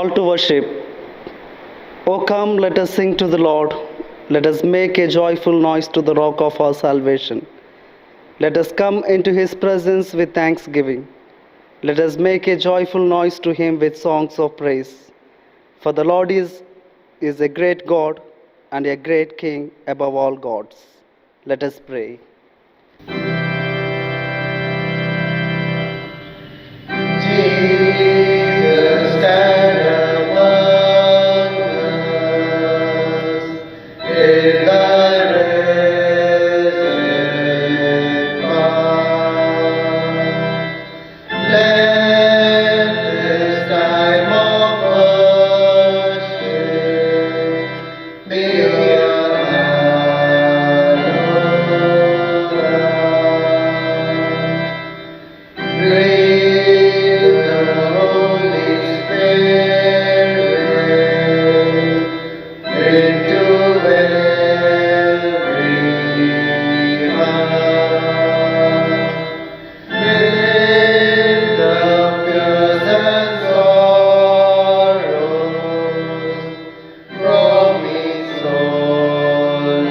Call to worship. O come, let us sing to the Lord. Let us make a joyful noise to the rock of our salvation. Let us come into his presence with thanksgiving. Let us make a joyful noise to him with songs of praise. For the Lord is a great God and a great King above all gods. Let us pray. Jesus, stand among us in thy risen power. Let this time of worship be breathe the Holy Spirit into every heart. Bring the fears and sorrows from each soul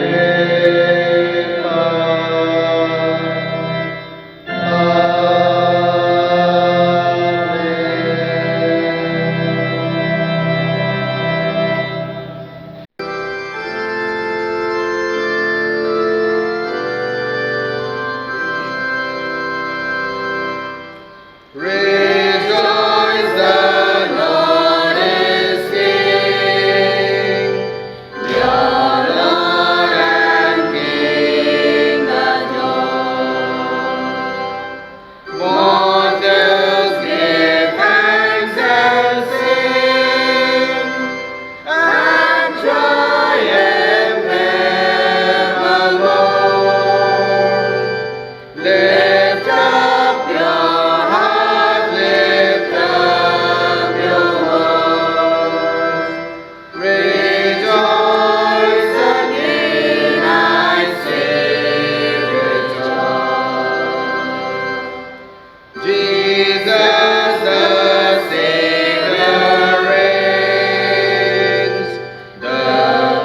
Rejoice, the Lord is King, your Lord and King adore. Mortals give thanks and sing, and triumph evermore. Lift up your heart, lift up your voice. Rejoice again, I say, rejoice. Jesus the Savior reigns, the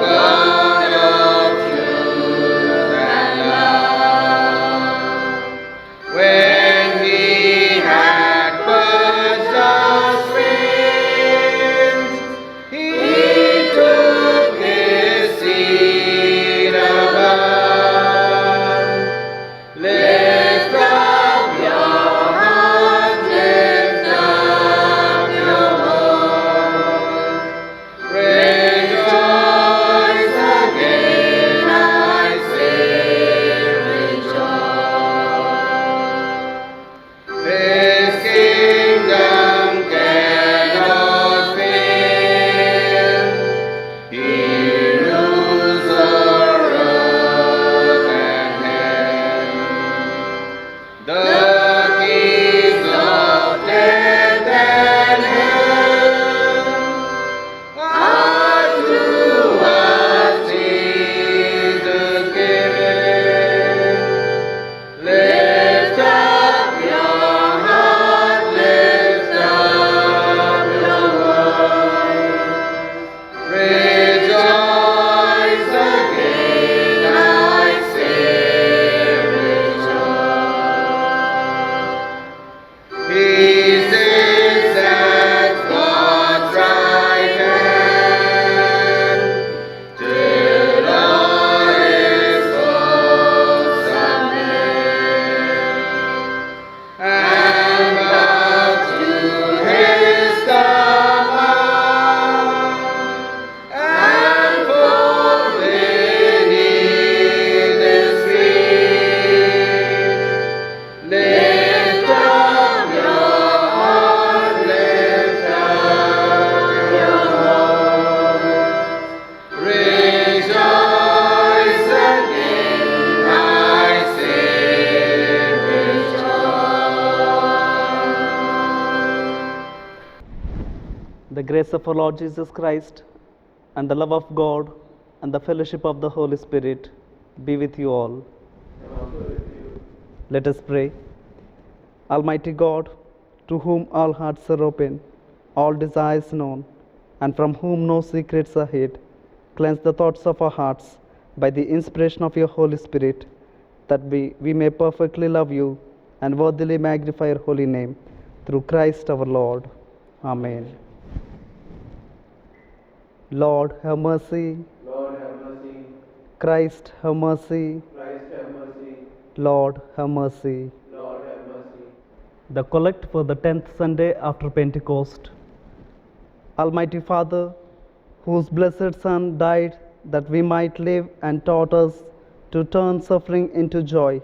God of truth and love. When he had purged our sins, he took his seat above. Lift up your heart, lift up your voice. Rejoice again, I say, rejoice. This kingdom cannot fail. He rules o'er earth and hell. The keys of death and hell are to us Jesus given. Lift up your heart, lift up your voice. Rejoice again, I say, rejoice. He sits at God's right hand, till all his foes submit, and bow to his command, and fall beneath his feet. Lift up your heart, lift up your voice. Rejoice again, I say, rejoice. The grace of our Lord Jesus Christ and the love of God and the fellowship of the Holy Spirit be with you all. Let us pray. Almighty God, to whom all hearts are open, all desires known, and from whom no secrets are hid. Cleanse the thoughts of our hearts by the inspiration of your Holy Spirit, that we may perfectly love you and worthily magnify your holy name. Through Christ our Lord. Amen. Lord, have mercy. Lord, have mercy. Christ, have mercy. Christ, have mercy. Lord, have mercy. Lord, have mercy. The collect for the 10th Sunday after Pentecost. Almighty Father, whose blessed Son died that we might live and taught us to turn suffering into joy,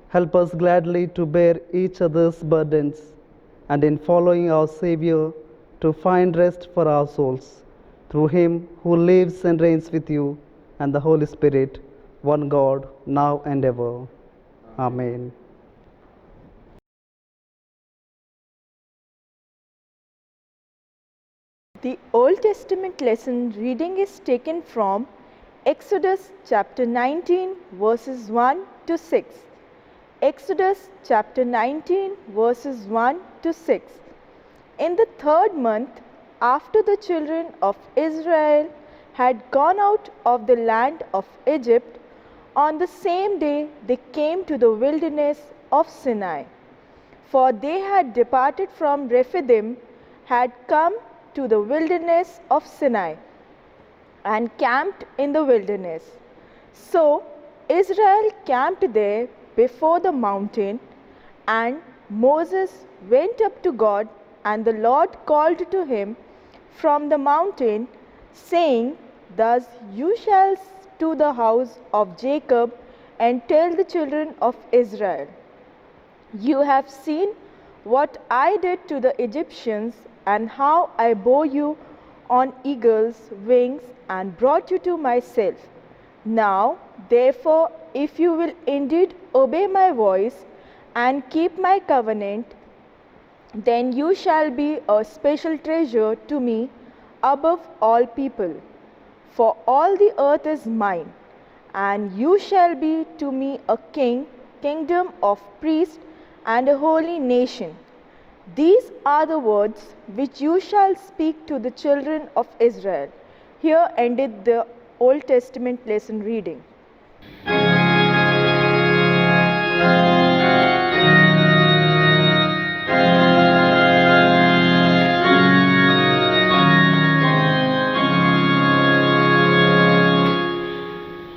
help us gladly to bear each other's burdens, and in following our Savior to find rest for our souls. Through him who lives and reigns with you and the Holy Spirit, one God, now and ever. Amen. The Old Testament lesson reading is taken from Exodus chapter 19 verses 1 to 6. Exodus chapter 19 verses 1 to 6. In the 3rd month, after the children of Israel had gone out of the land of Egypt, on the same day they came to the wilderness of Sinai. For they had departed from Rephidim, had come to the wilderness of Sinai, and camped in the wilderness. So Israel camped there before the mountain, and Moses went up to God, and the Lord called to him from the mountain, saying, Thus you shall to the house of Jacob and tell the children of Israel, You have seen what I did to the Egyptians, and how I bore you on eagle's wings and brought you to myself. Now, therefore, if you will indeed obey my voice and keep my covenant, then you shall be a special treasure to me above all people. For all the earth is mine, and you shall be to me a kingdom of priests, and a holy nation. These are the words which you shall speak to the children of Israel. Here ended the Old Testament lesson reading.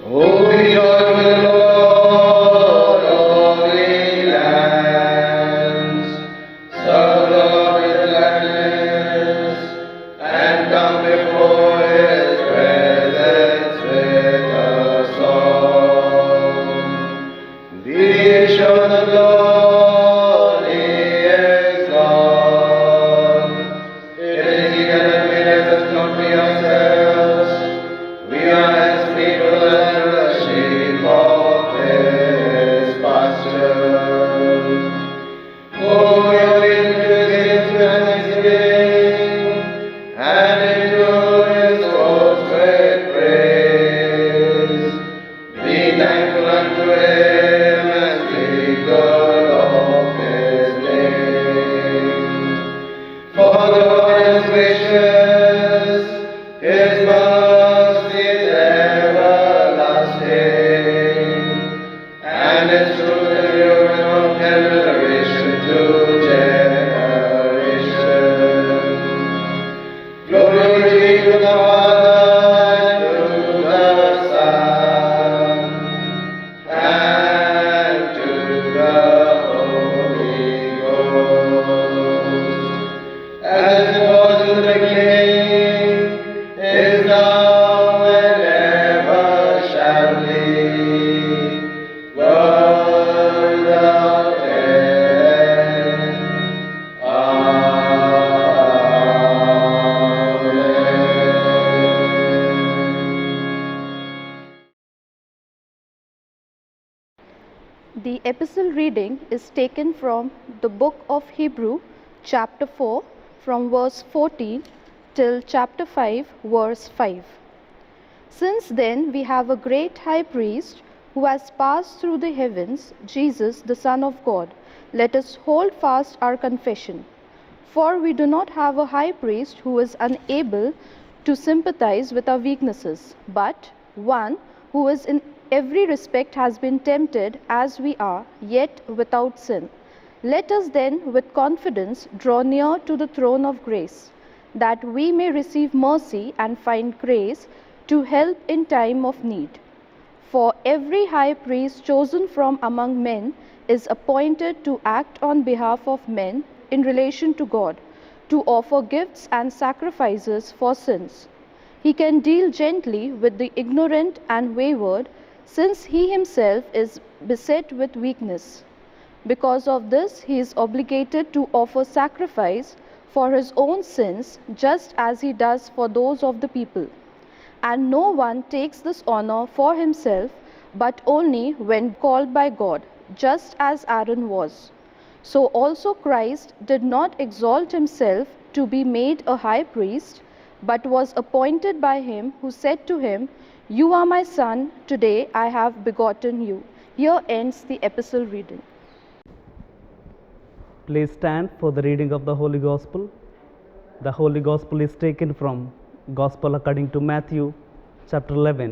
Oh, be joyful in the Lord, all ye lands. Serve the Lord with gladness, and come before his presence with a song. Be sure the Lord, he is God. It is he that hath made us, us not we ourselves. We are his people and the sheep of his pasture. Oh, enter into his gates with thanksgiving, and into his courts with praise. Be thankful unto him, and speak good of his name. For the Lord is gracious, his mercy is everlasting, and his truth endureth from generation to generation. Glory be to the Father, and to the Son, and to the Holy Ghost, as it was in the beginning, is now, and ever shall be, world without end. Amen. The epistle reading is taken from the book of Hebrew, chapter 4, from verse 14 till chapter 5, verse 5. Since then we have a great high priest who has passed through the heavens, Jesus, the Son of God. Let us hold fast our confession. For we do not have a high priest who is unable to sympathize with our weaknesses, but one who is in every respect has been tempted as we are, yet without sin. Let us then with confidence draw near to the throne of grace, that we may receive mercy and find grace to help in time of need. For every high priest chosen from among men is appointed to act on behalf of men in relation to God, to offer gifts and sacrifices for sins. He can deal gently with the ignorant and wayward, since he himself is beset with weakness. Because of this, he is obligated to offer sacrifice for his own sins, just as he does for those of the people. And no one takes this honor for himself, but only when called by God, just as Aaron was. So also Christ did not exalt himself to be made a high priest, but was appointed by him who said to him, "You are my son, today I have begotten you." Here ends the epistle reading. Please stand for the reading of the Holy Gospel. The Holy Gospel is taken from Gospel according to Matthew, chapter 11,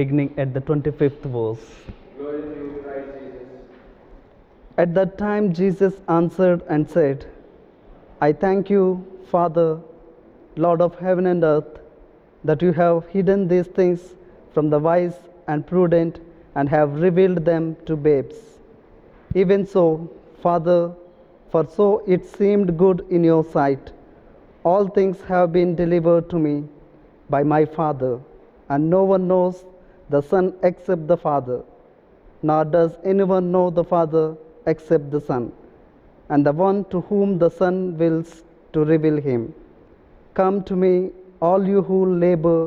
beginning at the 25th verse. Glory to you, Christ Jesus. At that time Jesus answered and said, I thank you, Father, Lord of heaven and earth, that you have hidden these things from the wise and prudent and have revealed them to babes. Even so, Father, for so it seemed good in your sight. All things have been delivered to me by my Father, and no one knows the Son except the Father, nor does anyone know the Father except the Son, and the one to whom the Son wills to reveal him. Come to me, all you who labor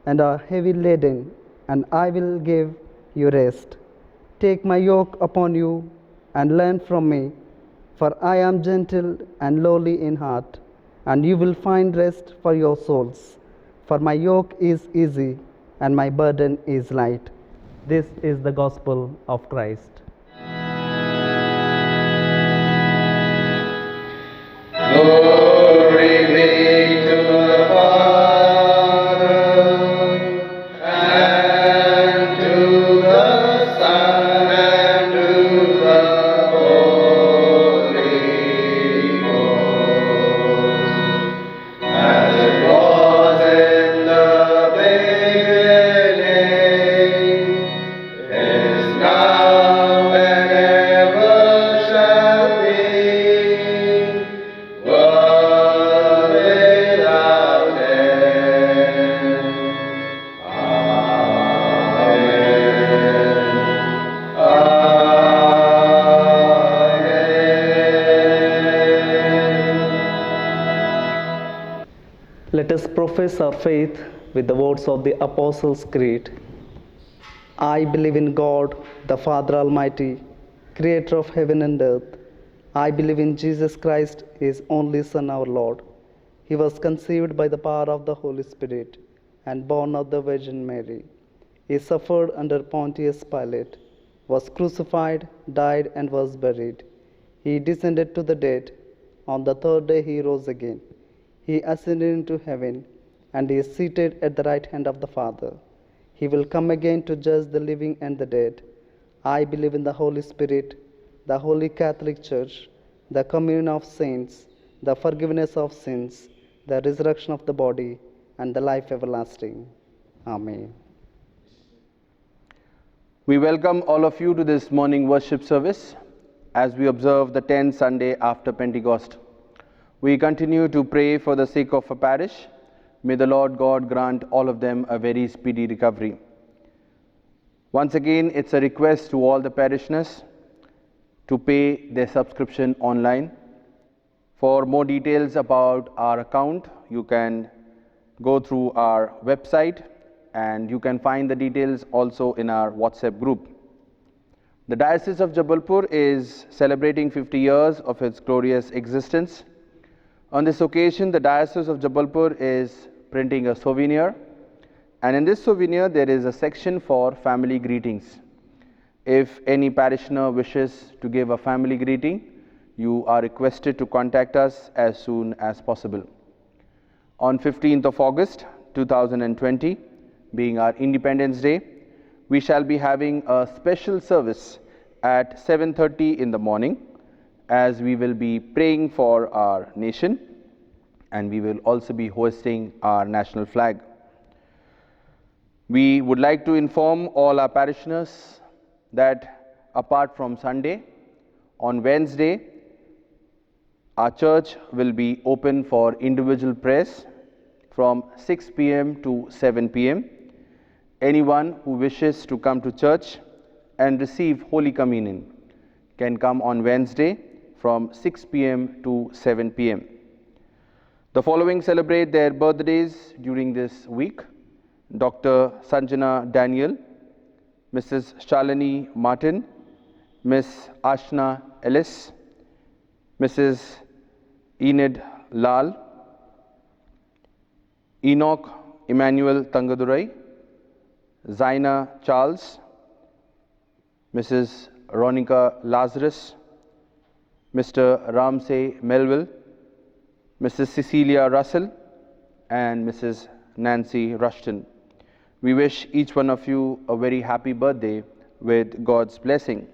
and are heavy laden, and I will give you rest. Take my yoke upon you and learn from me, for I am gentle and lowly in heart, and you will find rest for your souls. For my yoke is easy and my burden is light. This is the gospel of Christ. Glory be to the Father, and to the Son, and to the Holy Ghost, as it was in the beginning, is now, and ever shall be, world without end. Amen. Let us profess our faith with the words of the Apostles' Creed. I believe in God, the Father Almighty, creator of heaven and earth. I believe in Jesus Christ, his only Son, our Lord. He was conceived by the power of the Holy Spirit and born of the Virgin Mary. He suffered under Pontius Pilate, was crucified, died, and was buried. He descended to the dead. On the third day he rose again. He ascended into heaven, and he is seated at the right hand of the Father. He will come again to judge the living and the dead. I believe in the Holy Spirit, the Holy Catholic Church, the communion of saints, the forgiveness of sins, the resurrection of the body, and the life everlasting. Amen. We welcome all of you to this morning worship service as we observe the 10th Sunday after Pentecost. We continue to pray for the sick of our parish. May the Lord God grant all of them a very speedy recovery. Once again, it's a request to all the parishioners to pay their subscription online. For more details about our account, you can go through our website, and you can find the details also in our WhatsApp group. The Diocese of Jabalpur is celebrating 50 years of its glorious existence. On this occasion, the Diocese of Jabalpur is printing a souvenir, and in this souvenir there is a section for family greetings. If any parishioner wishes to give a family greeting, you are requested to contact us as soon as possible. On 15th of August 2020, being our Independence Day, we shall be having a special service at 7:30 in the morning, as we will be praying for our nation, and we will also be hoisting our national flag. We would like to inform all our parishioners that apart from Sunday, on Wednesday, our church will be open for individual prayers from 6 p.m. to 7 p.m. Anyone who wishes to come to church and receive Holy Communion can come on Wednesday from 6 p.m. to 7 p.m. The following celebrate their birthdays during this week: Dr. Sanjana Daniel, Mrs. Shalini Martin, Miss Ashna Ellis, Mrs. Enid Lal, Enoch Emmanuel Tangadurai, Zaina Charles, Mrs. Ronica Lazarus, Mr. Ramsey Melville, Mrs. Cecilia Russell, and Mrs. Nancy Rushton. We wish each one of you a very happy birthday with God's blessing.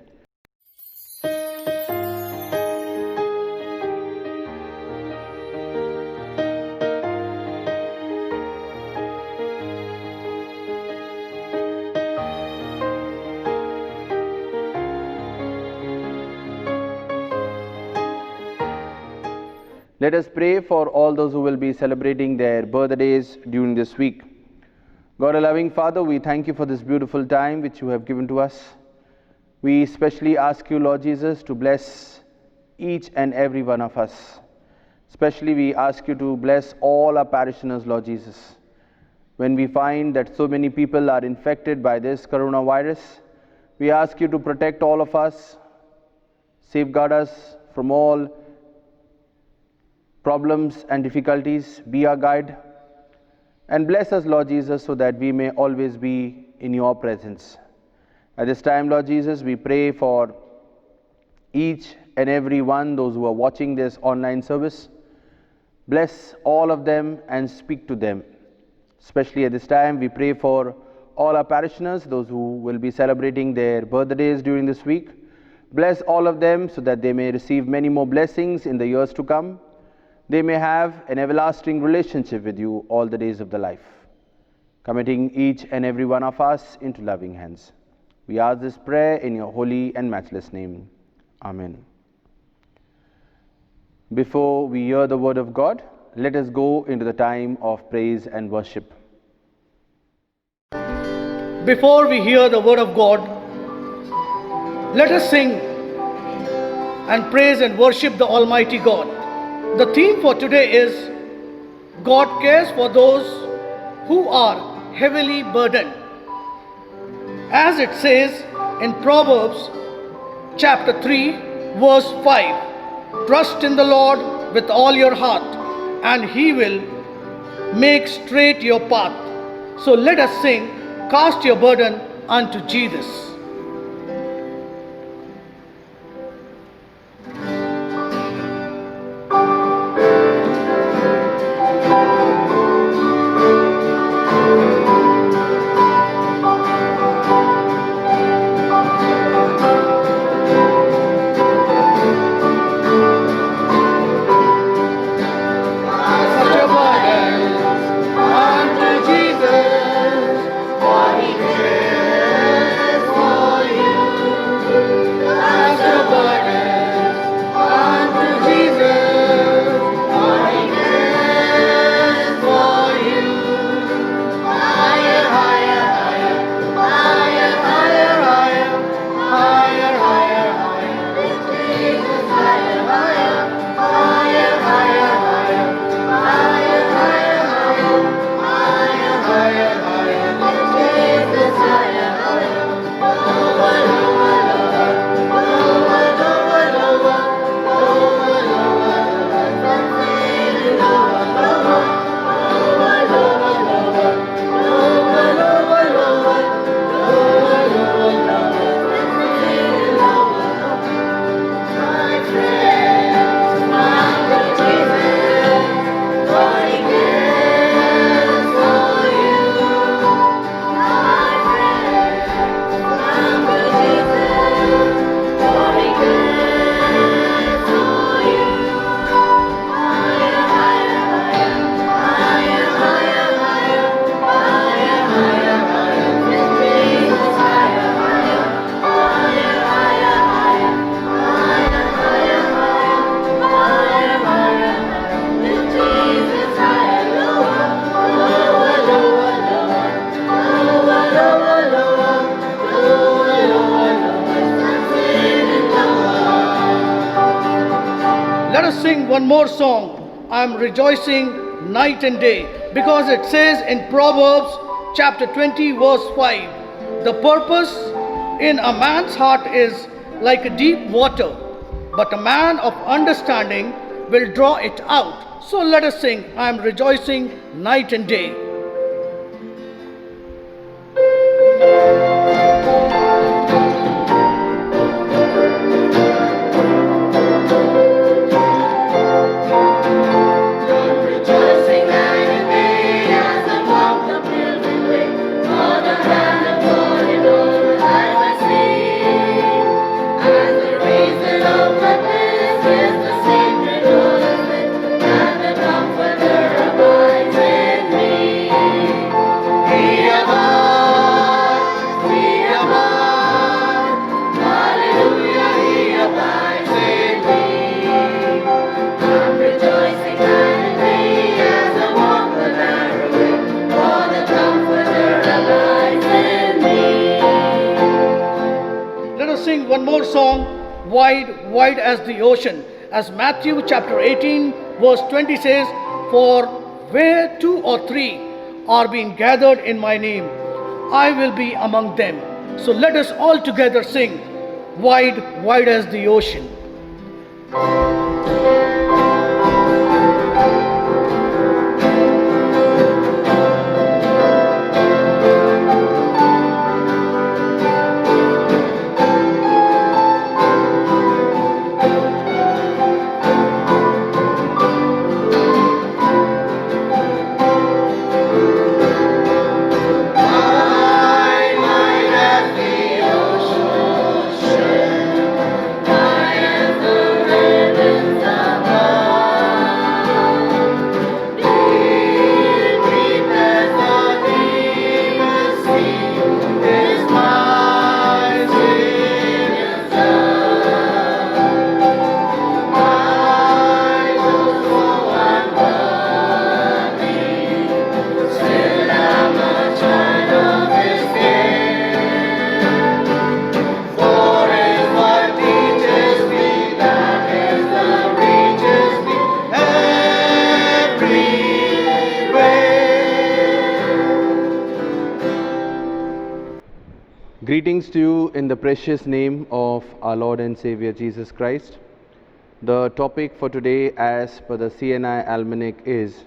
Let us pray for all those who will be celebrating their birthdays during this week. God, a loving Father, we thank you for this beautiful time which you have given to us. We especially ask you, Lord Jesus, to bless each and every one of us. Especially we ask you to bless all our parishioners, Lord Jesus. When we find that so many people are infected by this coronavirus, we ask you to protect all of us, safeguard us from all problems and difficulties, be our guide, and bless us, Lord Jesus, so that we may always be in your presence. At this time, Lord Jesus, we pray for each and every one, those who are watching this online service. Bless all of them and speak to them. Especially at this time, we pray for all our parishioners, those who will be celebrating their birthdays during this week. Bless all of them so that they may receive many more blessings in the years to come. They may have an everlasting relationship with you all the days of their life. Committing each and every one of us into loving hands. We ask this prayer in your holy and matchless name. Amen. Before we hear the word of God, let us go into the time of praise and worship. Before we hear the word of God, let us sing and praise and worship the Almighty God. The theme for today is God cares for those who are heavily burdened. As it says in Proverbs chapter 3 verse 5, trust in the Lord with all your heart and He will make straight your path. So let us sing, cast your burden unto Jesus. For he cares us sing one more song, I am rejoicing night and day, because it says in Proverbs chapter 20 verse 5, the purpose in a man's heart is like a deep water, but a man of understanding will draw it out. So let us sing, I am rejoicing night and day. One more song, wide, wide as the ocean, as Matthew chapter 18 verse 20 says, for where two or three are being gathered in my name, I will be among them. So let us all together sing, wide, wide as the ocean. Greetings to you in the precious name of our Lord and Savior Jesus Christ. The topic for today, as per the CNI Almanac, is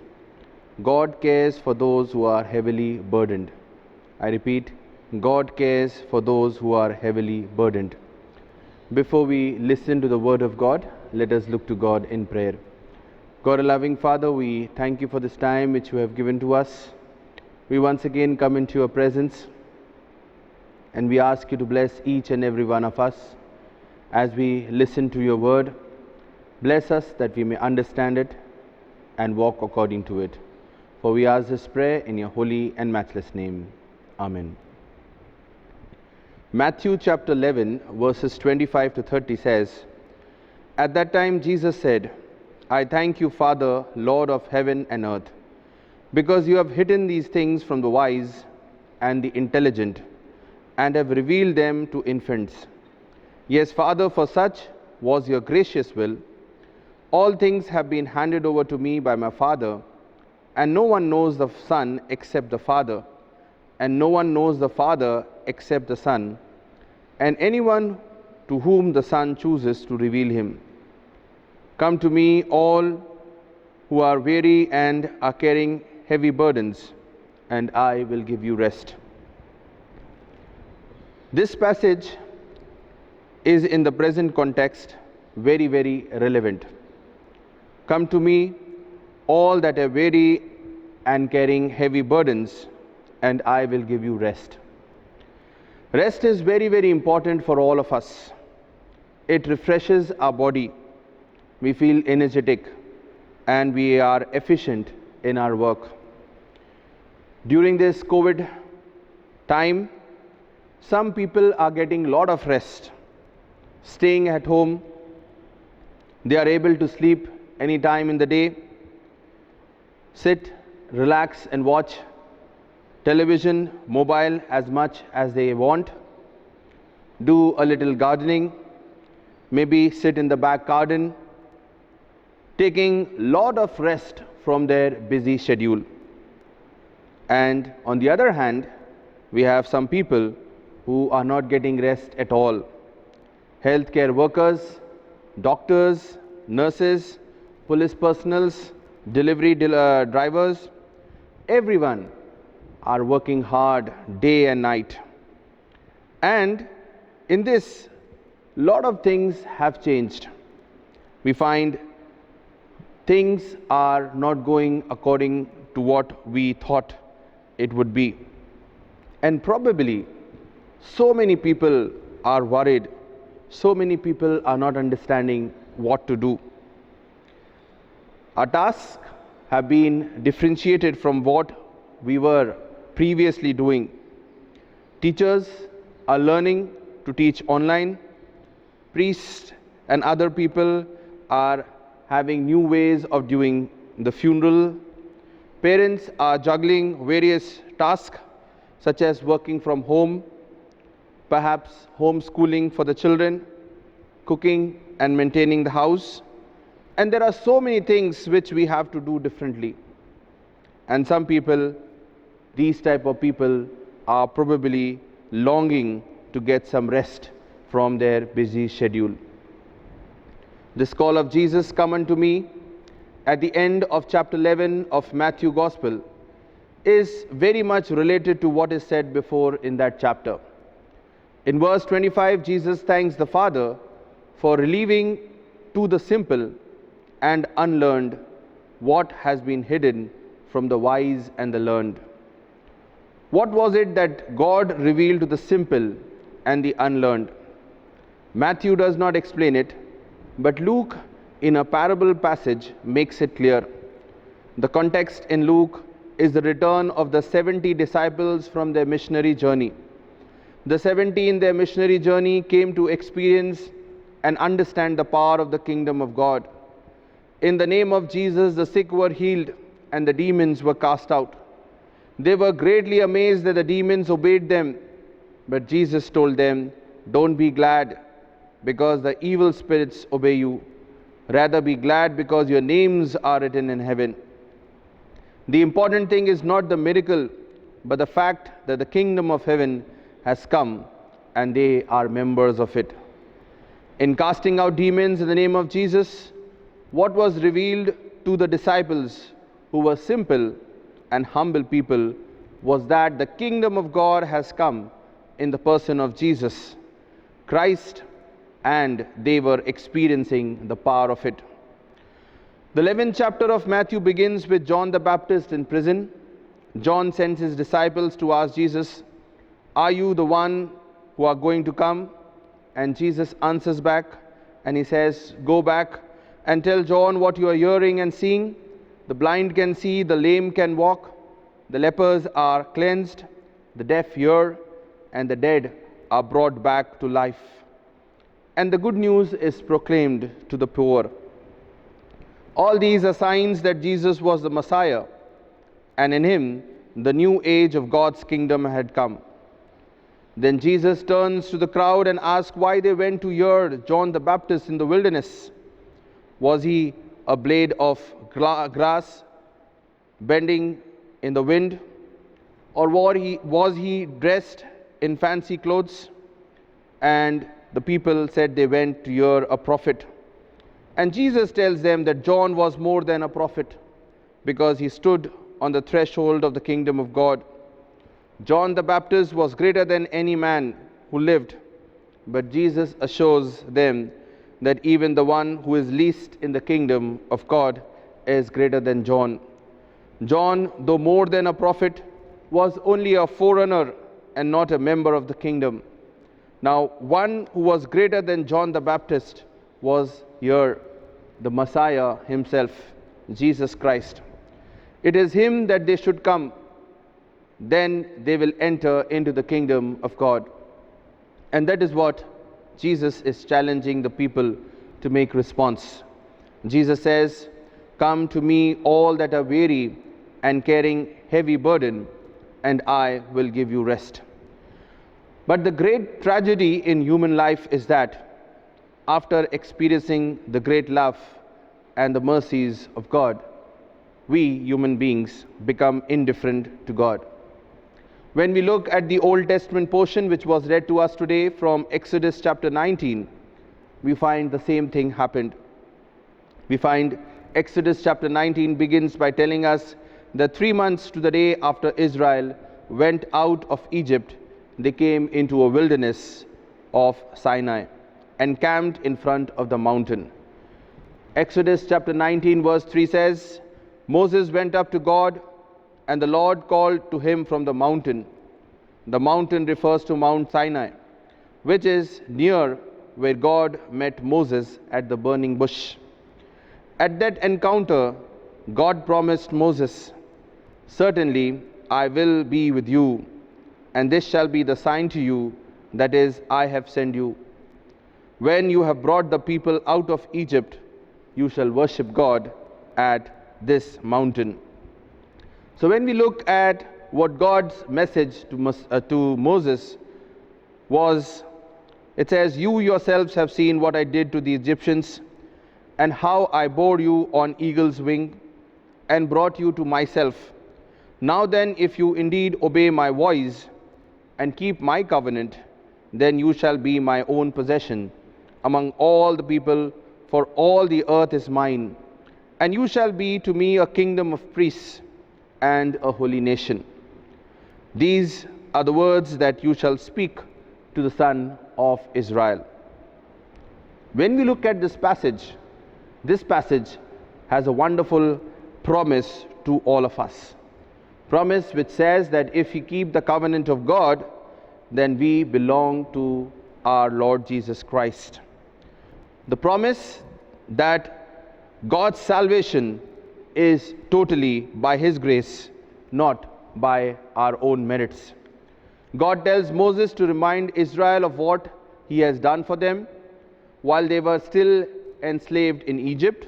God cares for those who are heavily burdened. I repeat, God cares for those who are heavily burdened. Before we listen to the Word of God, let us look to God in prayer. God, a loving Father, we thank you for this time which you have given to us. We once again come into your presence, and we ask you to bless each and every one of us as we listen to your word. Bless us that we may understand it and walk according to it. For we ask this prayer in your holy and matchless name. Amen. Matthew chapter 11 verses 25 to 30 says, at that time Jesus said, I thank you, Father, Lord of heaven and earth, because you have hidden these things from the wise and the intelligent, and have revealed them to infants. Yes, Father, for such was your gracious will. All things have been handed over to me by my Father, and no one knows the Son except the Father, and no one knows the Father except the Son, and anyone to whom the Son chooses to reveal him. Come to me, all who are weary and are carrying heavy burdens, and I will give you rest. This passage is in the present context very, very relevant. Come to me, all that are weary and carrying heavy burdens, and I will give you rest. Rest is very, very important for all of us. It refreshes our body. We feel energetic and we are efficient in our work. During this COVID time, some people are getting a lot of rest, staying at home. They are able to sleep any time in the day, sit, relax and watch television, mobile as much as they want, do a little gardening, maybe sit in the back garden, taking lot of rest from their busy schedule. And on the other hand, we have some people who are not getting rest at all. Healthcare workers, doctors, nurses, police personals, delivery drivers, everyone are working hard day and night. And in this, lot of things have changed. We find things are not going according to what we thought it would be. And probably so many people are worried, so many people are not understanding what to do. Our tasks have been differentiated from what we were previously doing. Teachers are learning to teach online. Priests and other people are having new ways of doing the funeral. Parents are juggling various tasks such as working from home, perhaps homeschooling for the children, cooking and maintaining the house. And there are so many things which we have to do differently. And some people, these type of people, are probably longing to get some rest from their busy schedule. This call of Jesus, "Come unto me," at the end of chapter 11 of Matthew Gospel, is very much related to what is said before in that chapter. In verse 25, Jesus thanks the Father for relieving to the simple and unlearned what has been hidden from the wise and the learned. What was it that God revealed to the simple and the unlearned? Matthew does not explain it, but Luke, in a parable passage, makes it clear. The context in Luke is the return of the 70 disciples from their missionary journey. The 70 in their missionary journey came to experience and understand the power of the kingdom of God. In the name of Jesus, the sick were healed and the demons were cast out. They were greatly amazed that the demons obeyed them, but Jesus told them, "Don't be glad because the evil spirits obey you. Rather be glad because your names are written in heaven." The important thing is not the miracle, but the fact that the kingdom of heaven has come and they are members of it. In casting out demons in the name of Jesus, what was revealed to the disciples, who were simple and humble people, was that the kingdom of God has come in the person of Jesus Christ, and they were experiencing the power of it. The 11th chapter of Matthew begins with John the Baptist in prison. John sends his disciples to ask Jesus, "Are you the one who are going to come?" And Jesus answers back and he says, "Go back and tell John what you are hearing and seeing. The blind can see, the lame can walk, the lepers are cleansed, the deaf hear, and the dead are brought back to life. And the good news is proclaimed to the poor." All these are signs that Jesus was the Messiah, and in him the new age of God's kingdom had come. Then Jesus turns to the crowd and asks why they went to hear John the Baptist in the wilderness. Was he a blade of grass bending in the wind? Or was he dressed in fancy clothes? And the people said they went to hear a prophet. And Jesus tells them that John was more than a prophet because he stood on the threshold of the kingdom of God. John the Baptist was greater than any man who lived, but Jesus assures them that even the one who is least in the kingdom of God is greater than John. John, though more than a prophet, was only a forerunner and not a member of the kingdom. Now, one who was greater than John the Baptist was here, the Messiah himself, Jesus Christ. It is him that they should come. Then they will enter into the kingdom of God. And that is what Jesus is challenging the people to make response. Jesus says, "Come to me, all that are weary and carrying heavy burden, and I will give you rest." But the great tragedy in human life is that after experiencing the great love, and the mercies of God, we human beings become indifferent to God. When we look at the Old Testament portion which was read to us today from Exodus chapter 19, we find the same thing happened. We find Exodus chapter 19 begins by telling us that 3 months to the day after Israel went out of Egypt, they came into a wilderness of Sinai and camped in front of the mountain. Exodus chapter 19 verse 3 says, Moses went up to God, and the Lord called to him from the mountain. The mountain refers to Mount Sinai, which is near where God met Moses at the burning bush. At that encounter, God promised Moses, "Certainly I will be with you, and this shall be the sign to you, that is, I have sent you. When you have brought the people out of Egypt, you shall worship God at this mountain." So when we look at what God's message to Moses was, it says, "You yourselves have seen what I did to the Egyptians, and how I bore you on eagle's wing, and brought you to myself. Now then, if you indeed obey my voice, and keep my covenant, then you shall be my own possession among all the people, for all the earth is mine. And you shall be to me a kingdom of priests and a holy nation. These are the words that you shall speak to the son of Israel." When we look at this passage has a wonderful promise to all of us. Promise which says that if we keep the covenant of God, then we belong to our Lord Jesus Christ. The promise that God's salvation is totally by His grace, not by our own merits. God tells Moses to remind Israel of what He has done for them while they were still enslaved in Egypt.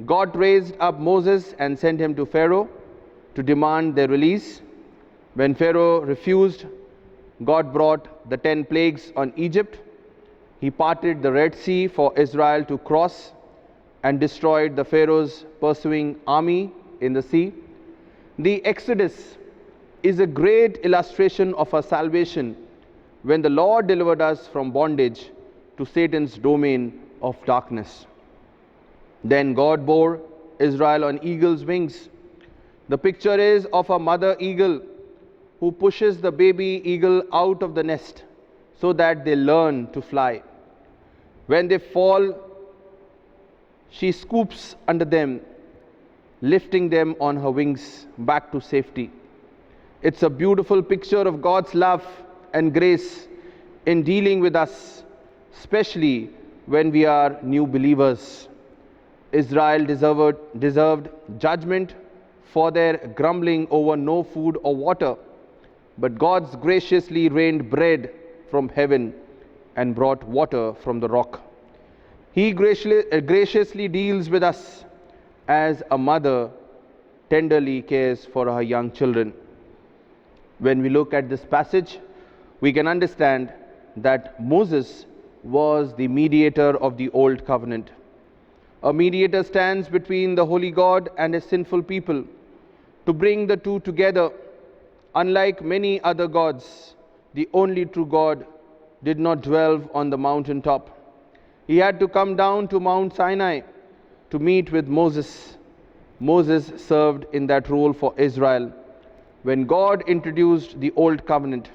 God raised up Moses and sent him to Pharaoh to demand their release. When Pharaoh refused, God brought the 10 plagues on Egypt. He parted the Red Sea for Israel to cross and destroyed the Pharaoh's pursuing army in the sea. The Exodus is a great illustration of our salvation when the Lord delivered us from bondage to Satan's domain of darkness. Then God bore Israel on eagle's wings. The picture is of a mother eagle who pushes the baby eagle out of the nest so that they learn to fly. When they fall, she scoops under them, lifting them on her wings back to safety. It's a beautiful picture of God's love and grace in dealing with us, especially when we are new believers. Israel deserved judgment for their grumbling over no food or water, but God graciously rained bread from heaven and brought water from the rock. He graciously deals with us as a mother tenderly cares for her young children. When we look at this passage, we can understand that Moses was the mediator of the old covenant. A mediator stands between the holy God and his sinful people to bring the two together. Unlike many other gods, the only true God did not dwell on the mountaintop. He had to come down to Mount Sinai to meet with Moses. Moses served in that role for Israel. When God introduced the old covenant,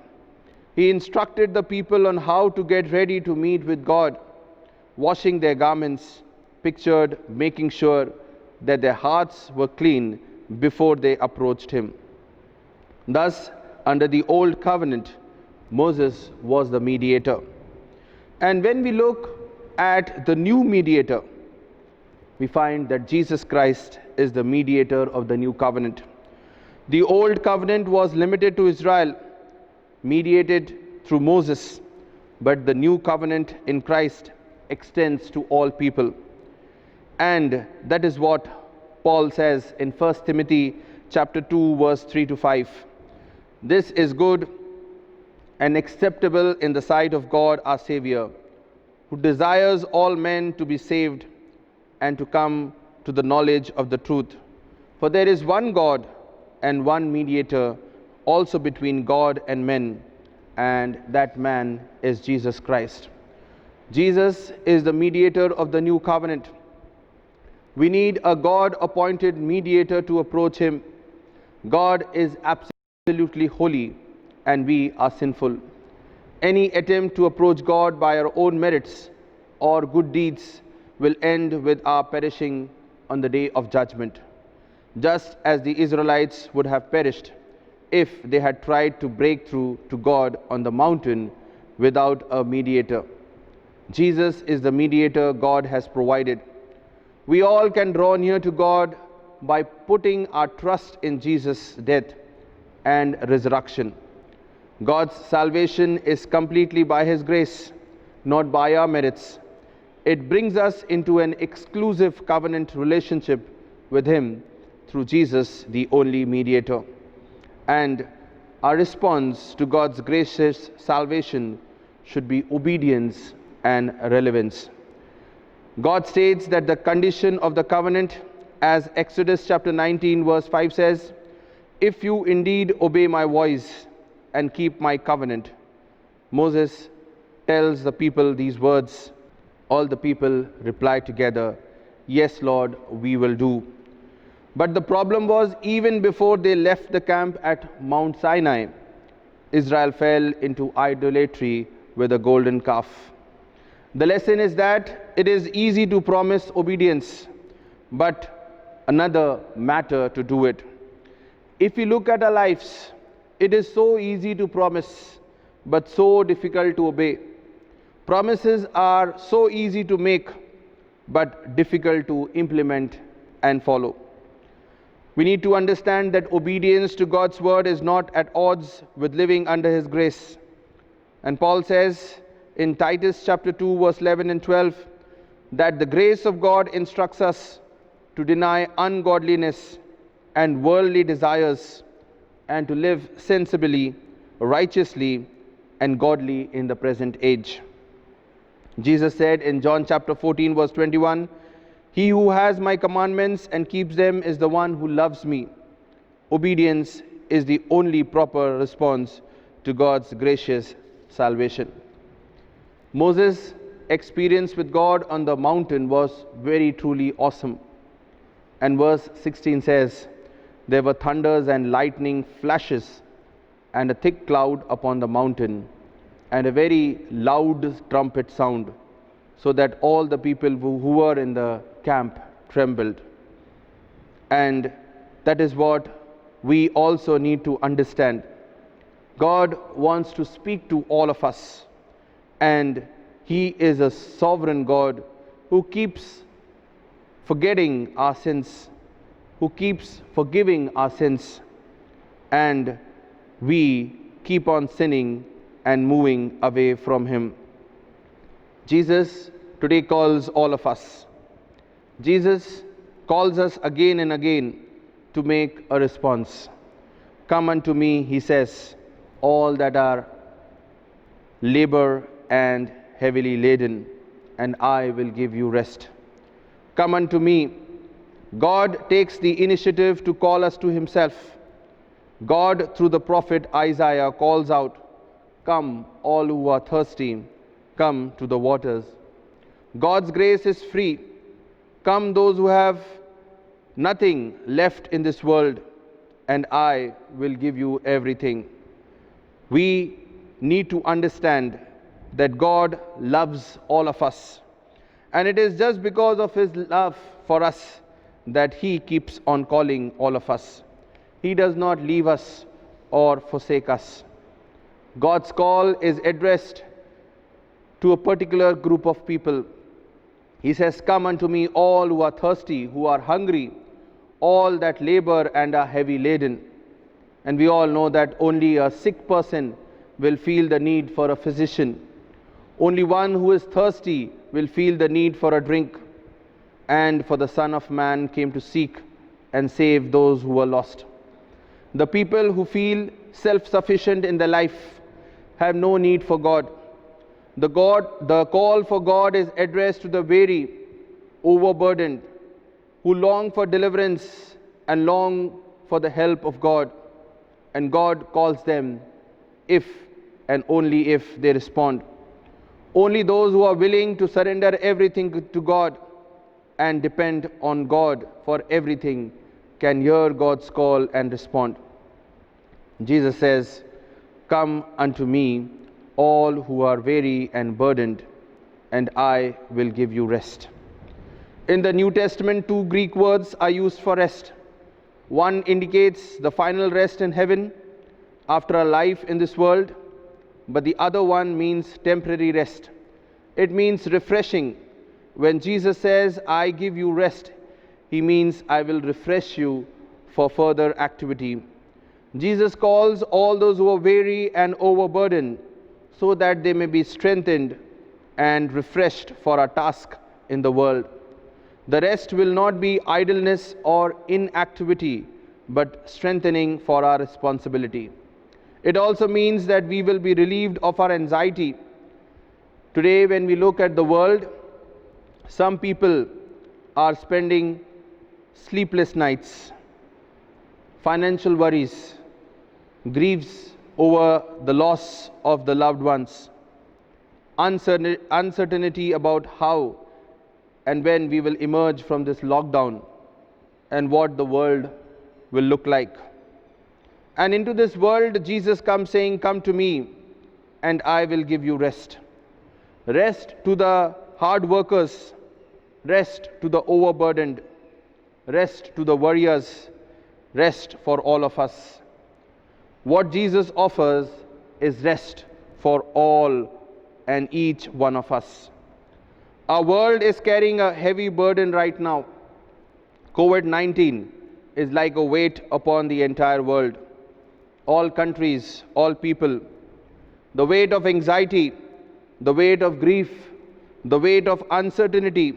He instructed the people on how to get ready to meet with God. Washing their garments pictured making sure that their hearts were clean before they approached Him. Thus, under the old covenant, Moses was the mediator. And when we look at the new mediator, we find that Jesus Christ is the mediator of the new covenant. The old covenant was limited to Israel, mediated through Moses, but the new covenant in Christ extends to all people. And that is what Paul says in 1 Timothy chapter 2 verse 3 to 5. This is good and acceptable in the sight of God our Savior, who desires all men to be saved and to come to the knowledge of the truth. For there is one God and one mediator also between God and men, and that man is Jesus Christ. Jesus is the mediator of the new covenant. We need a God-appointed mediator to approach him. God is absolutely holy, and we are sinful. Any attempt to approach God by our own merits or good deeds will end with our perishing on the day of judgment, just as the Israelites would have perished if they had tried to break through to God on the mountain without a mediator. Jesus is the mediator God has provided. We all can draw near to God by putting our trust in Jesus' death and resurrection. God's salvation is completely by His grace, not by our merits. It brings us into an exclusive covenant relationship with Him through Jesus, the only mediator. And our response to God's gracious salvation should be obedience and relevance. God states that the condition of the covenant, as Exodus chapter 19 verse 5 says, "If you indeed obey my voice and keep my covenant." Moses tells the people these words. All the people reply together, "Yes, Lord, we will do." But the problem was, even before they left the camp at Mount Sinai, Israel fell into idolatry with a golden calf. The lesson is that it is easy to promise obedience, but another matter to do it. If we look at our lives, it is so easy to promise, but so difficult to obey. Promises are so easy to make, but difficult to implement and follow. We need to understand that obedience to God's word is not at odds with living under His grace. And Paul says in Titus chapter 2 verse 11 and 12 that the grace of God instructs us to deny ungodliness and worldly desires and to live sensibly, righteously, and godly in the present age. Jesus said in John chapter 14 verse 21, "He who has my commandments and keeps them is the one who loves me." Obedience is the only proper response to God's gracious salvation. Moses' experience with God on the mountain was very truly awesome. And verse 16 says, "There were thunders and lightning flashes and a thick cloud upon the mountain, and a very loud trumpet sound, so that all the people who were in the camp trembled." And that is what we also need to understand. God wants to speak to all of us, and He is a sovereign God who keeps forgetting our sins, who keeps forgiving our sins, and we keep on sinning and moving away from Him. Jesus today calls all of us. Jesus calls us again and again to make a response. "Come unto me," He says, "all that are labor and heavily laden, and I will give you rest." Come unto me. God takes the initiative to call us to Himself. God, through the prophet Isaiah, calls out, "Come, all who are thirsty, come to the waters." God's grace is free. Come, those who have nothing left in this world, and I will give you everything. We need to understand that God loves all of us. And it is just because of His love for us that He keeps on calling all of us. He does not leave us or forsake us. God's call is addressed to a particular group of people. He says, "Come unto me, all who are thirsty, who are hungry, all that labor and are heavy laden." And we all know that only a sick person will feel the need for a physician. Only one who is thirsty will feel the need for a drink. And for the Son of Man came to seek and save those who were lost. The people who feel self-sufficient in their life have no need for God. The call for God is addressed to the weary, overburdened, who long for deliverance and long for the help of God. And God calls them if and only if they respond. Only those who are willing to surrender everything to God and depend on God for everything can hear God's call and respond. Jesus says, "Come unto me, all who are weary and burdened, and I will give you rest." In the New Testament, two Greek words are used for rest. One indicates the final rest in heaven after a life in this world, but the other one means temporary rest. It means refreshing. When Jesus says, "I give you rest," he means, "I will refresh you for further activity." Jesus calls all those who are weary and overburdened so that they may be strengthened and refreshed for a task in the world. The rest will not be idleness or inactivity, but strengthening for our responsibility. It also means that we will be relieved of our anxiety. Today, when we look at the world, some people are spending sleepless nights, financial worries, griefs over the loss of the loved ones, uncertainty about how and when we will emerge from this lockdown and what the world will look like. And into this world, Jesus comes saying, "Come to me, and I will give you rest." Rest to the hard workers, rest to the overburdened, rest to the warriors, rest for all of us. What Jesus offers is rest for all and each one of us. Our world is carrying a heavy burden right now. COVID-19 is like a weight upon the entire world. All countries, all people. The weight of anxiety, the weight of grief, the weight of uncertainty,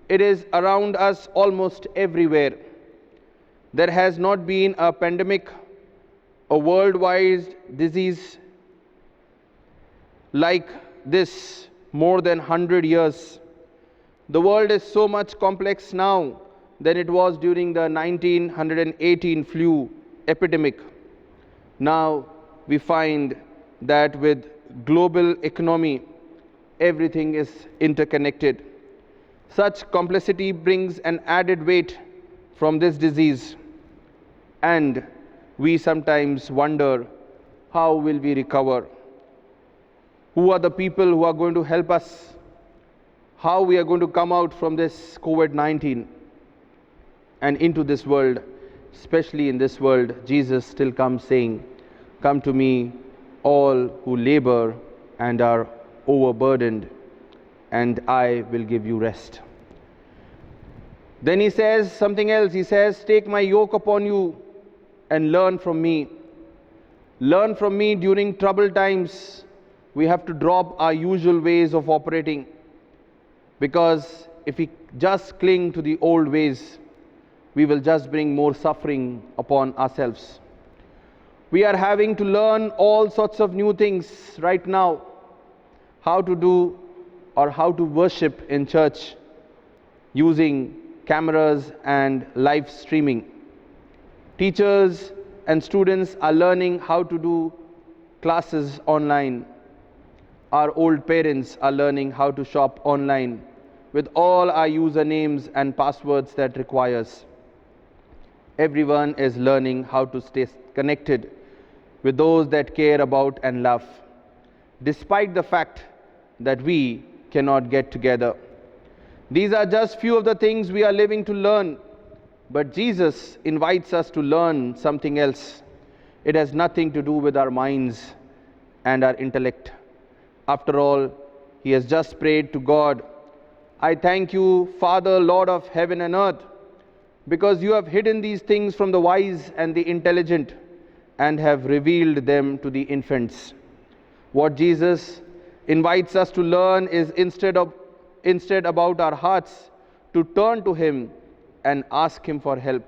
it is around us almost everywhere. There has not been a pandemic, a worldwide disease like this more than 100 years. The world is so much complex now than it was during the 1918 flu epidemic. Now we find that with global economy, everything is interconnected. Such complexity brings an added weight from this disease, and we sometimes wonder, how will we recover? Who are the people who are going to help us? How we are going to come out from this COVID-19 and into this world? Especially in this world, Jesus still comes saying, "Come to me, all who labor and are overburdened, and I will give you rest." Then he says something else. He says, "Take my yoke upon you and learn from me." Learn from me during troubled times. We have to drop our usual ways of operating, because if we just cling to the old ways, we will just bring more suffering upon ourselves. We are having to learn all sorts of new things right now. How to do or how to worship in church using cameras and live streaming. Teachers and students are learning how to do classes online. Our old parents are learning how to shop online with all our usernames and passwords that requires. Everyone is learning how to stay connected with those that care about and love, despite the fact that we cannot get together. These are just few of the things we are living to learn, but Jesus invites us to learn something else. It has nothing to do with our minds and our intellect. After all, he has just prayed to God, "I thank you, Father, Lord of heaven and earth, because you have hidden these things from the wise and the intelligent and have revealed them to the infants." What Jesus invites us to learn is instead about our hearts, to turn to him and ask him for help.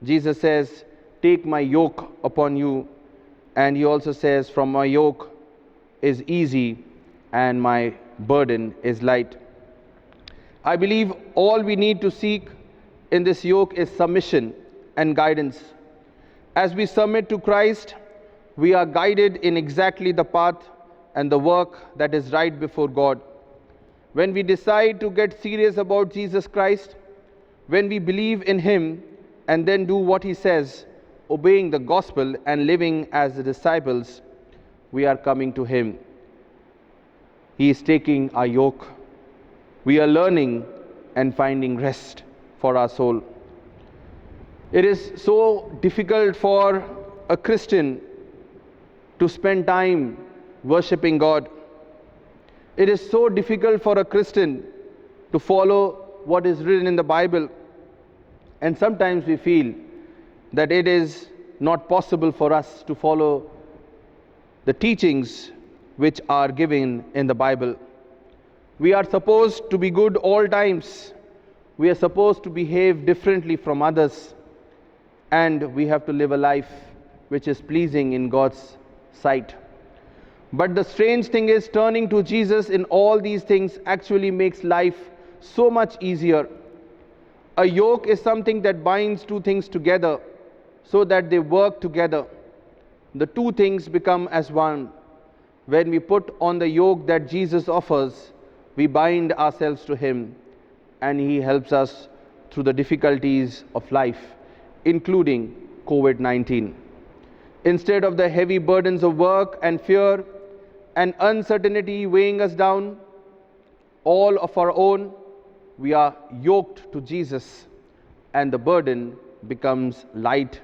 Jesus says, "Take my yoke upon you," and he also says, "From my yoke is easy and my burden is light." I believe all we need to seek in this yoke is submission and guidance. As we submit to Christ, we are guided in exactly the path and the work that is right before God. When we decide to get serious about Jesus Christ, when we believe in Him and then do what He says, obeying the gospel and living as the disciples, we are coming to Him. He is taking our yoke. We are learning and finding rest for our soul. It is so difficult for a Christian to spend time worshiping God. It is so difficult for a Christian to follow what is written in the Bible. And sometimes we feel that it is not possible for us to follow the teachings which are given in the Bible. We are supposed to be good all times. We are supposed to behave differently from others. And we have to live a life which is pleasing in God's sight. But the strange thing is, turning to Jesus in all these things actually makes life so much easier. A yoke is something that binds two things together so that they work together. The two things become as one. When we put on the yoke that Jesus offers, we bind ourselves to Him, and He helps us through the difficulties of life, including COVID-19. Instead of the heavy burdens of work and fear and uncertainty weighing us down, all of our own, we are yoked to Jesus, and the burden becomes light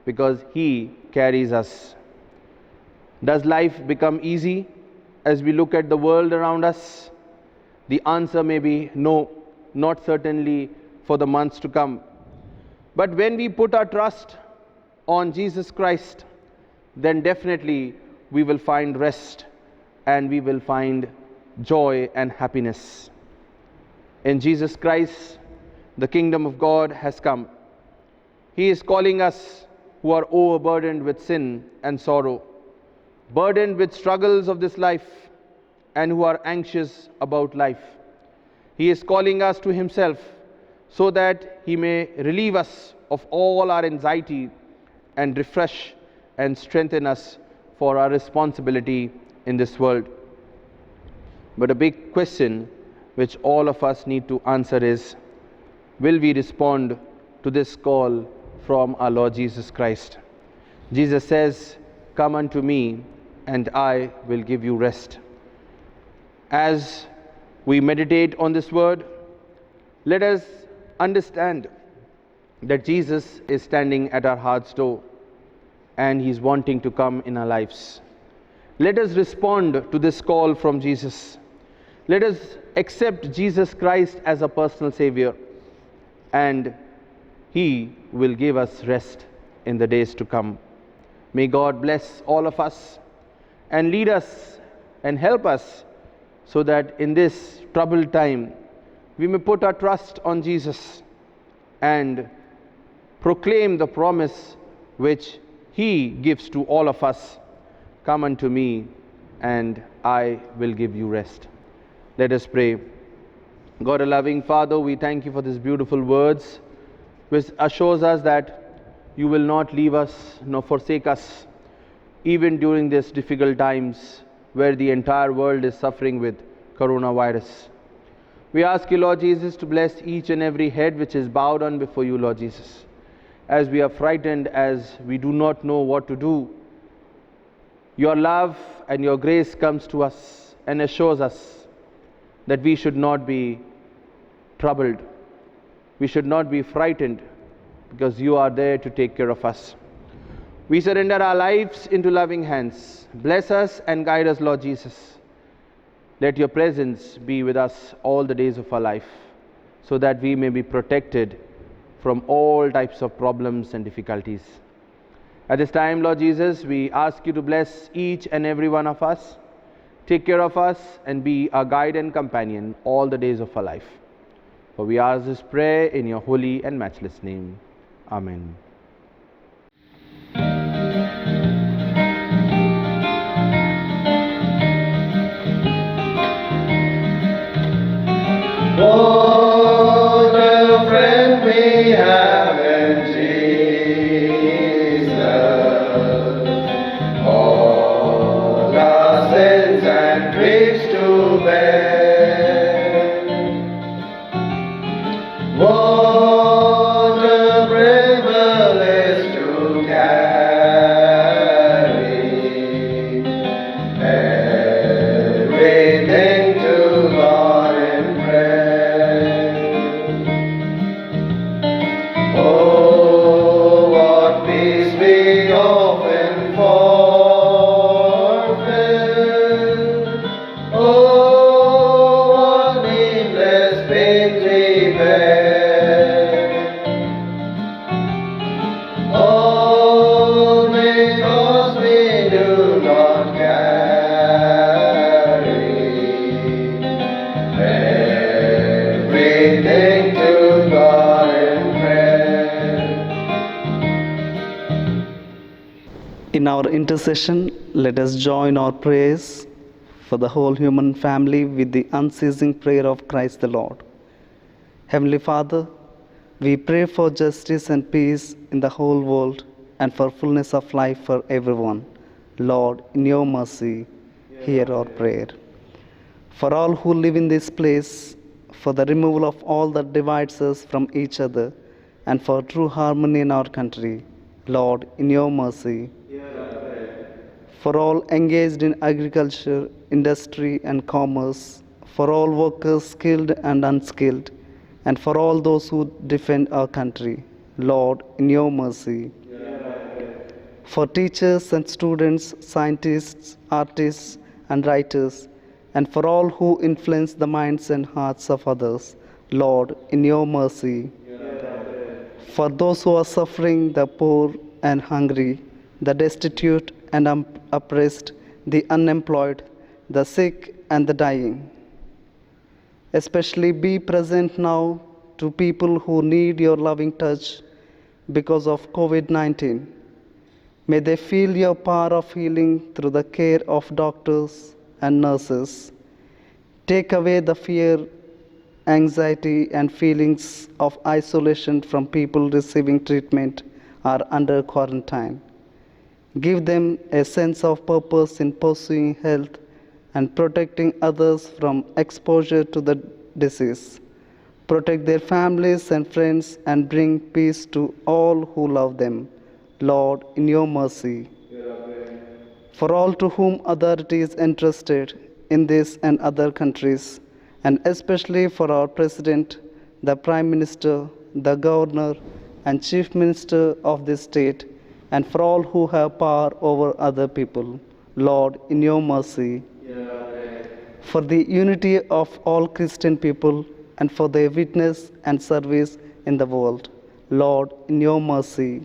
because He carries us. Does life become easy as we look at the world around us? The answer may be no, not certainly for the months to come. But when we put our trust on Jesus Christ, then definitely we will find rest and we will find joy and happiness. In Jesus Christ, the kingdom of God has come. He is calling us who are overburdened with sin and sorrow, burdened with struggles of this life, and who are anxious about life. He is calling us to Himself so that He may relieve us of all our anxiety and refresh and strengthen us for our responsibility in this world. But a big question which all of us need to answer is, will we respond to this call from our Lord Jesus Christ? Jesus says, "Come unto me, and I will give you rest." As we meditate on this word, let us understand that Jesus is standing at our heart's door and He's wanting to come in our lives. Let us respond to this call from Jesus. Let us accept Jesus Christ as a personal Savior, and He will give us rest in the days to come. May God bless all of us and lead us and help us so that in this troubled time we may put our trust on Jesus and proclaim the promise which He gives to all of us. Come unto me, and I will give you rest. Let us pray. God, a loving Father, we thank You for these beautiful words which assures us that You will not leave us nor forsake us, even during these difficult times where the entire world is suffering with coronavirus. We ask You, Lord Jesus, to bless each and every head which is bowed down before You, Lord Jesus. As we are frightened, as we do not know what to do, Your love and Your grace comes to us and assures us that we should not be troubled. We should not be frightened, because You are there to take care of us. We surrender our lives into loving hands. Bless us and guide us, Lord Jesus. Let Your presence be with us all the days of our life, so that we may be protected from all types of problems and difficulties. At this time, Lord Jesus, we ask You to bless each and every one of us, take care of us, and be our guide and companion all the days of our life. For we ask this prayer in Your holy and matchless name. Amen. Oh For intercession, let us join our prayers for the whole human family with the unceasing prayer of Christ the Lord. Heavenly Father, we pray for justice and peace in the whole world and for fullness of life for everyone. Lord, in your mercy, hear our prayer. For all who live in this place, for the removal of all that divides us from each other, and for true harmony in our country, Lord, in your mercy. For all engaged in agriculture, industry, and commerce, for all workers skilled and unskilled, and for all those who defend our country, Lord, in your mercy. For teachers and students, scientists, artists, and writers, and for all who influence the minds and hearts of others, Lord, in your mercy. For those who are suffering, the poor and hungry, the destitute and oppressed, the unemployed, the sick and the dying. Especially be present now to people who need your loving touch because of COVID-19. May they feel your power of healing through the care of doctors and nurses. Take away the fear, anxiety, and feelings of isolation from people receiving treatment or under quarantine. Give them a sense of purpose in pursuing health and protecting others from exposure to the disease. Protect their families and friends and bring peace to all who love them. Lord, in your mercy. For all to whom authority is entrusted in this and other countries, and especially for our President, the Prime Minister, the Governor, and Chief Minister of this state, and for all who have power over other people, Lord, in your mercy. For the unity of all Christian people, and for their witness and service in the world, Lord, in your mercy.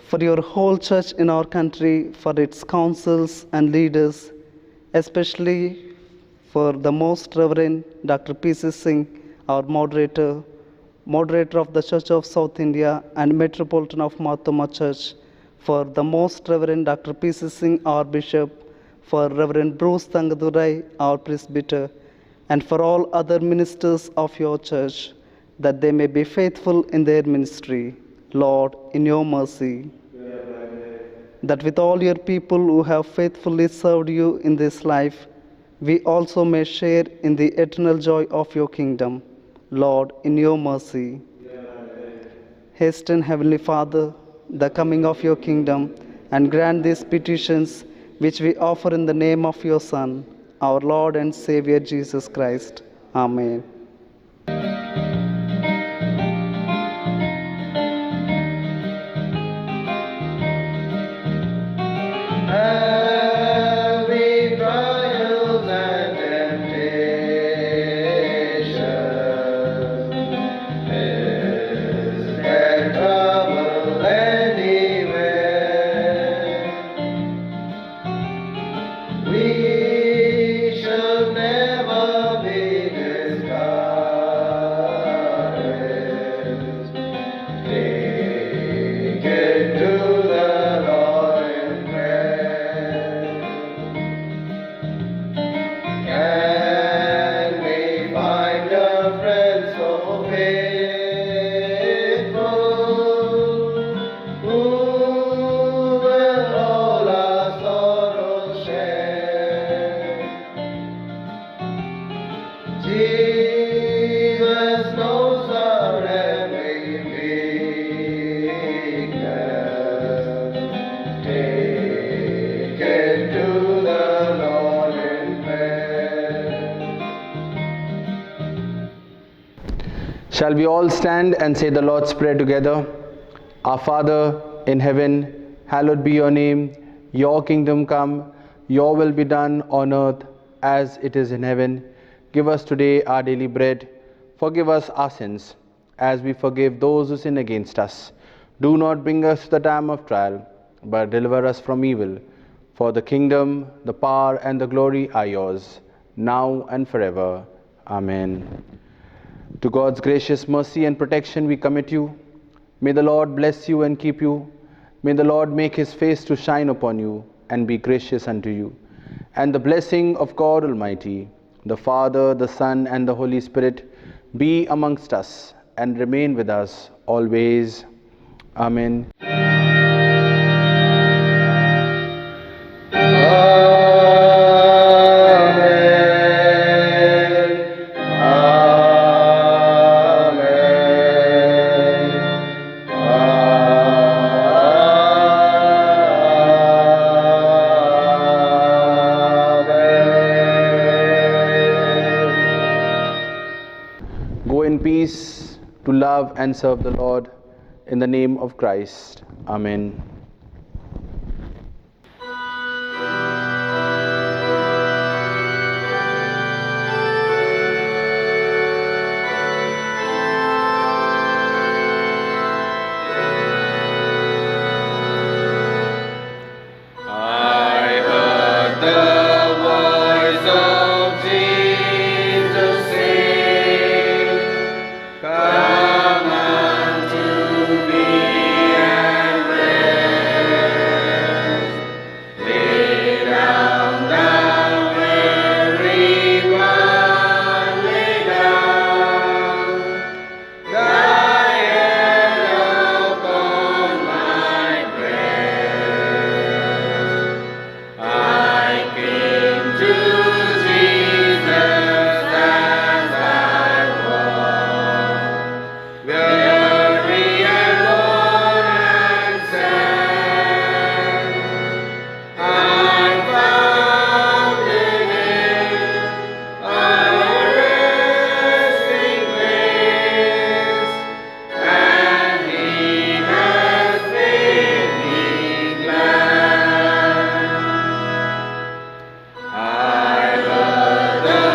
For your whole church in our country, for its councils and leaders, especially for the Most Reverend Dr. P.C. Singh, our moderator of the Church of South India and Metropolitan of Mahatma Church, for the Most Reverend Dr. P.C. Singh, our Bishop, for Reverend Bruce Tangadurai, our Presbyter, and for all other ministers of your church, that they may be faithful in their ministry. Lord, in your mercy. That with all your people who have faithfully served you in this life, we also may share in the eternal joy of your kingdom. Lord, in your mercy. Hasten, Heavenly Father, the coming of your kingdom, and grant these petitions which we offer in the name of your Son, our Lord and Savior Jesus Christ. Amen. Heavy trials and temptations, is there trouble anywhere? We shall never be discouraged. Take it to the Lord in prayer. Can we find a friend so faithful, who will all our sorrows share? Jesus knows our every weakness. Take it to the Lord in prayer. Shall we all stand and say the Lord's Prayer together? Our Father in heaven, hallowed be your name. Your kingdom come, your will be done on earth as it is in heaven. Give us today our daily bread. Forgive us our sins, as we forgive those who sin against us. Do not bring us to the time of trial, but deliver us from evil. For the kingdom, the power, and the glory are yours, now and forever. Amen. To God's gracious mercy and protection we commit you. May the Lord bless you and keep you. May the Lord make his face to shine upon you and be gracious unto you. And the blessing of God Almighty, the Father, the Son, and the Holy Spirit be amongst us and remain with us always. Amen. Go in peace to love and serve the Lord in the name of Christ. Amen. I heard the voice of Jesus say, "Come unto me and rest. Lay down thou weary one, lay down thy head upon my breast." I came to Jesus as I was, weary and worn and sad. I found in Him a resting place, and He has made me glad. I heard the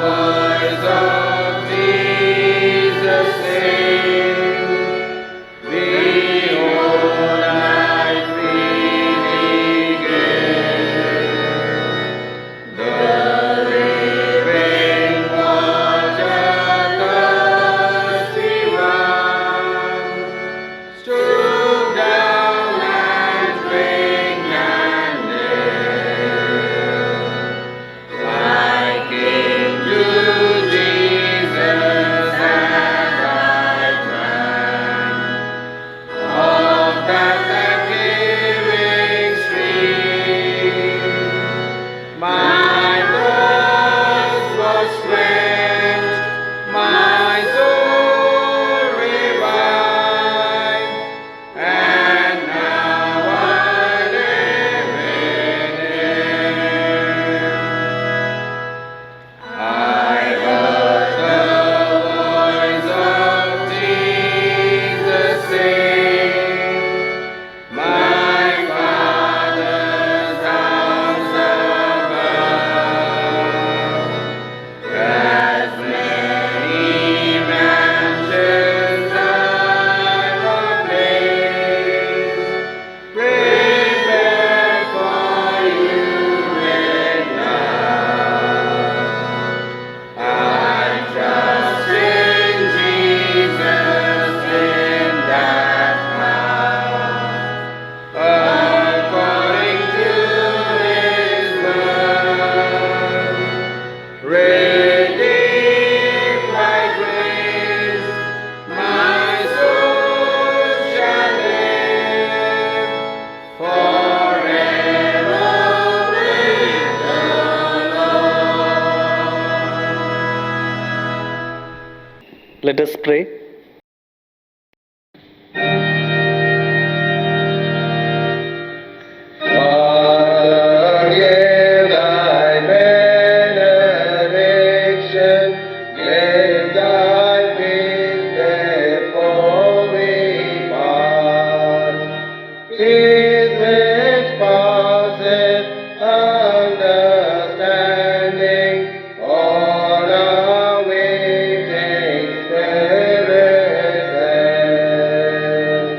voice of Jesus say, "Behold, I freely give the living water, thirsty one. Stoop down and drink and live." I came to Jesus as I drank of that life-giving stream. My thirst was quenched, my soul revived, and now I live in Him. I heard the voice of Jesus say, "My Father's house above has many mansions, I've a place prepared for you in love." I trust in Jesus in that house, according to His word. Redeemed by grace, my soul shall live forever with the Lord. Let us pray. Father, give thy benediction, give thy peace before we part. Peace which passeth understanding, all our waiting spirits send.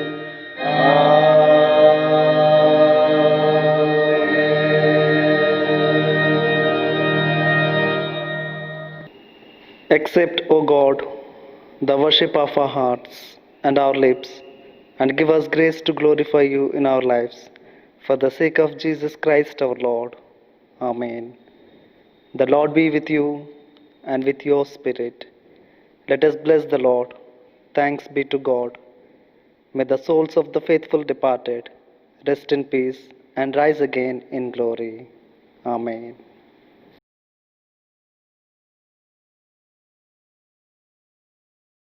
Accept, O God, the worship of our hearts and our lips, and give us grace to glorify you in our lives. For the sake of Jesus Christ our Lord. Amen. The Lord be with you and with your spirit. Let us bless the Lord. Thanks be to God. May the souls of the faithful departed rest in peace and rise again in glory. Amen.